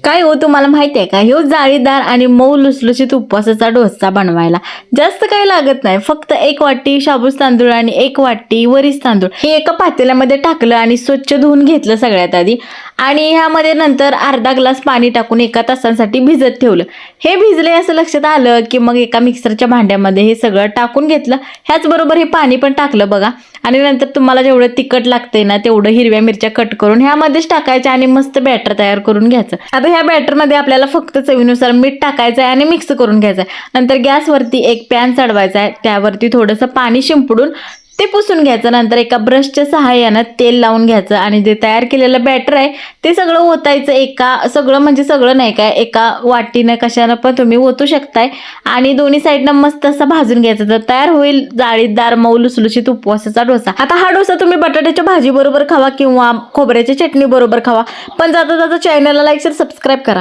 काय हो तुम्हाला माहिती आहे का, ह्यो जाळीदार आणि मऊ लुसलुशीत उपवासाचा डोसा बनवायला जास्त काही लागत नाही. फक्त 1 वाटी शाबूस तांदूळ आणि 1 वाटी वरीस तांदूळ हे एका पातेल्यामध्ये टाकलं आणि स्वच्छ धुवून घेतलं सगळ्यात आधी. आणि ह्यामध्ये नंतर अर्धा ग्लास पाणी टाकून 1 तासांसाठी भिजत ठेवलं. हे भिजले असं लक्षात आलं की मग एका मिक्सरच्या भांड्यामध्ये हे सगळं टाकून घेतलं. ह्याचबरोबर हे पाणी पण टाकलं बघा. आणि नंतर तुम्हाला जेवढं तिखट लागतंय ना तेवढं हिरव्या मिरच्या कट करून ह्यामध्येच टाकायच्या आणि मस्त बॅटर तयार करून घ्यायचं. आता ह्या बॅटरमध्ये आपल्याला फक्त चवीनुसार मीठ टाकायचं आहे आणि मिक्स करून घ्यायचं आहे. नंतर गॅसवरती एक पॅन चढवायचा आहे, त्यावरती थोडंसं पाणी शिंपडून ते पुसून घ्यायचं. नंतर एका ब्रशच्या सहाय्यानं तेल लावून घ्यायचं आणि जे तयार केलेलं बॅटर आहे ते सगळं ओतायचं. सगळं म्हणजे सगळं नाही काय, एका वाटीनं कशानं पण तुम्ही ओतू शकताय आणि दोन्ही साईडनं मस्त असं भाजून घ्यायचं. तर तयार होईल जाळीदार मऊ लुसलुशीत उपवासाचा डोसा. आता हा डोसा तुम्ही बटाट्याच्या भाजी बरोबर खावा किंवा खोबऱ्याच्या चटणी बरोबर खावा. पण जाता जाता चॅनलला लाईक शेअर सबस्क्राईब करा.